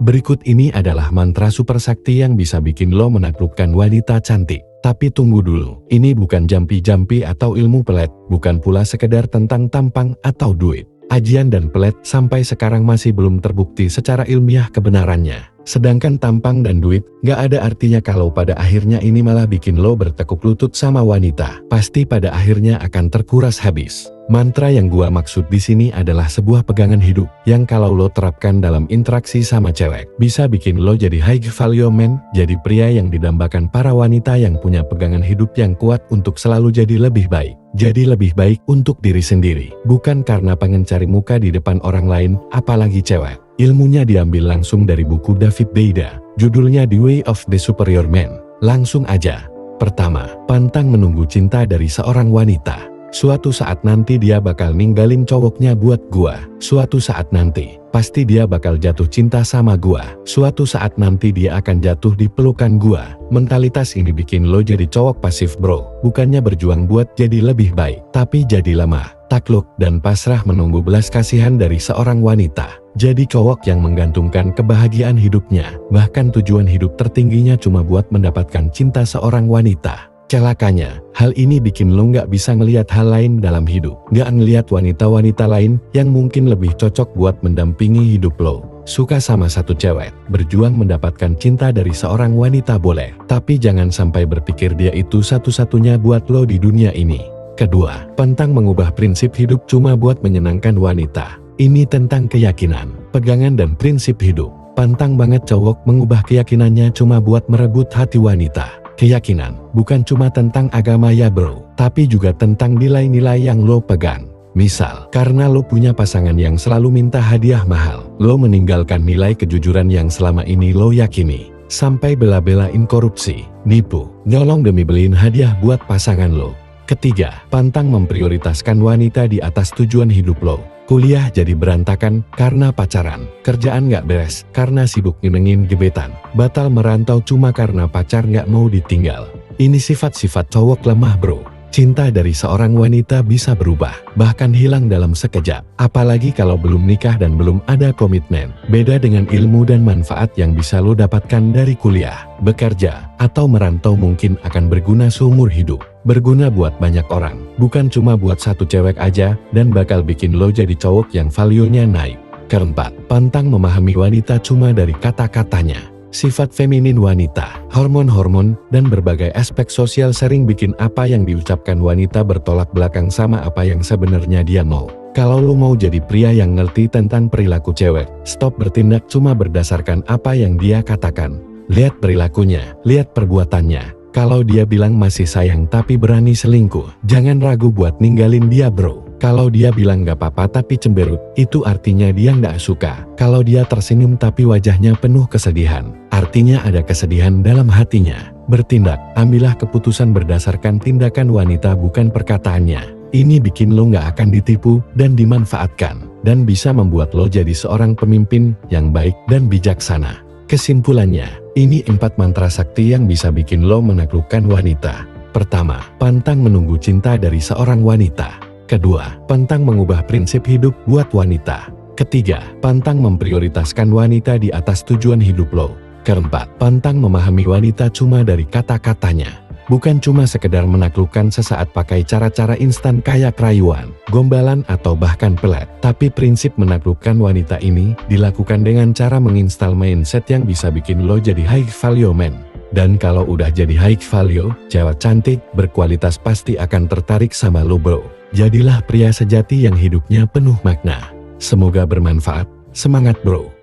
Berikut ini adalah mantra super sakti yang bisa bikin lo menaklukkan wanita cantik. Tapi tunggu dulu, ini bukan jampi-jampi atau ilmu pelet, bukan pula sekedar tentang tampang atau duit. Ajian dan pelet sampai sekarang masih belum terbukti secara ilmiah kebenarannya. Sedangkan tampang dan duit gak ada artinya kalau pada akhirnya ini malah bikin lo bertekuk lutut sama wanita. Pasti pada akhirnya akan terkuras habis. Mantra yang gua maksud di sini adalah sebuah pegangan hidup yang kalau lo terapkan dalam interaksi sama cewek, bisa bikin lo jadi high value man, jadi pria yang didambakan para wanita yang punya pegangan hidup yang kuat untuk selalu jadi lebih baik. Jadi lebih baik untuk diri sendiri, bukan karena pengen cari muka di depan orang lain, apalagi cewek. Ilmunya diambil langsung dari buku David Deida, judulnya The Way of the Superior Man. Langsung aja. Pertama, pantang menunggu cinta dari seorang wanita. Suatu saat nanti dia bakal ninggalin cowoknya buat gua. Suatu saat nanti, pasti dia bakal jatuh cinta sama gua. Suatu saat nanti dia akan jatuh di pelukan gua. Mentalitas ini bikin lo jadi cowok pasif bro. Bukannya berjuang buat jadi lebih baik, tapi jadi lemah, takluk, dan pasrah menunggu belas kasihan dari seorang wanita. Jadi cowok yang menggantungkan kebahagiaan hidupnya, bahkan tujuan hidup tertingginya cuma buat mendapatkan cinta seorang wanita. Celakanya, hal ini bikin lo nggak bisa ngelihat hal lain dalam hidup. Nggak ngelihat wanita-wanita lain yang mungkin lebih cocok buat mendampingi hidup lo. Suka sama satu cewek, berjuang mendapatkan cinta dari seorang wanita boleh. Tapi jangan sampai berpikir dia itu satu-satunya buat lo di dunia ini. Kedua, pantang mengubah prinsip hidup cuma buat menyenangkan wanita. Ini tentang keyakinan, pegangan dan prinsip hidup. Pantang banget cowok mengubah keyakinannya cuma buat merebut hati wanita. Keyakinan bukan cuma tentang agama ya bro, tapi juga tentang nilai-nilai yang lo pegang. Misal, karena lo punya pasangan yang selalu minta hadiah mahal, lo meninggalkan nilai kejujuran yang selama ini lo yakini. Sampai bela-belain korupsi, nipu, nyolong demi beliin hadiah buat pasangan lo. Ketiga, pantang memprioritaskan wanita di atas tujuan hidup lo. Kuliah jadi berantakan karena pacaran, kerjaan gak beres karena sibuk nyenengin gebetan, batal merantau cuma karena pacar gak mau ditinggal. Ini sifat-sifat cowok lemah bro. Cinta dari seorang wanita bisa berubah, bahkan hilang dalam sekejap. Apalagi kalau belum nikah dan belum ada komitmen. Beda dengan ilmu dan manfaat yang bisa lo dapatkan dari kuliah, bekerja, atau merantau mungkin akan berguna seumur hidup. Berguna buat banyak orang, bukan cuma buat satu cewek aja, dan bakal bikin lo jadi cowok yang value-nya naik. Keempat, pantang memahami wanita cuma dari kata-katanya. Sifat feminin wanita, hormon-hormon, dan berbagai aspek sosial sering bikin apa yang diucapkan wanita bertolak belakang sama apa yang sebenarnya dia mau. Kalau lo mau jadi pria yang ngerti tentang perilaku cewek, stop bertindak cuma berdasarkan apa yang dia katakan. Lihat perilakunya, lihat perbuatannya. Kalau dia bilang masih sayang tapi berani selingkuh, jangan ragu buat ninggalin dia bro. Kalau dia bilang gak apa-apa tapi cemberut, itu artinya dia gak suka. Kalau dia tersenyum tapi wajahnya penuh kesedihan, artinya ada kesedihan dalam hatinya. Bertindak, ambillah keputusan berdasarkan tindakan wanita bukan perkataannya. Ini bikin lo gak akan ditipu dan dimanfaatkan, dan bisa membuat lo jadi seorang pemimpin yang baik dan bijaksana. Kesimpulannya, ini 4 mantra sakti yang bisa bikin lo menaklukkan wanita. Pertama, pantang menunggu cinta dari seorang wanita. Kedua, pantang mengubah prinsip hidup buat wanita. Ketiga, pantang memprioritaskan wanita di atas tujuan hidup lo. Keempat, pantang memahami wanita cuma dari kata-katanya. Bukan cuma sekedar menaklukkan sesaat pakai cara-cara instan kayak rayuan, gombalan, atau bahkan pelet. Tapi prinsip menaklukkan wanita ini dilakukan dengan cara menginstal mindset yang bisa bikin lo jadi high value man. Dan kalau udah jadi high value, cewek cantik, berkualitas pasti akan tertarik sama lo bro. Jadilah pria sejati yang hidupnya penuh makna. Semoga bermanfaat. Semangat bro!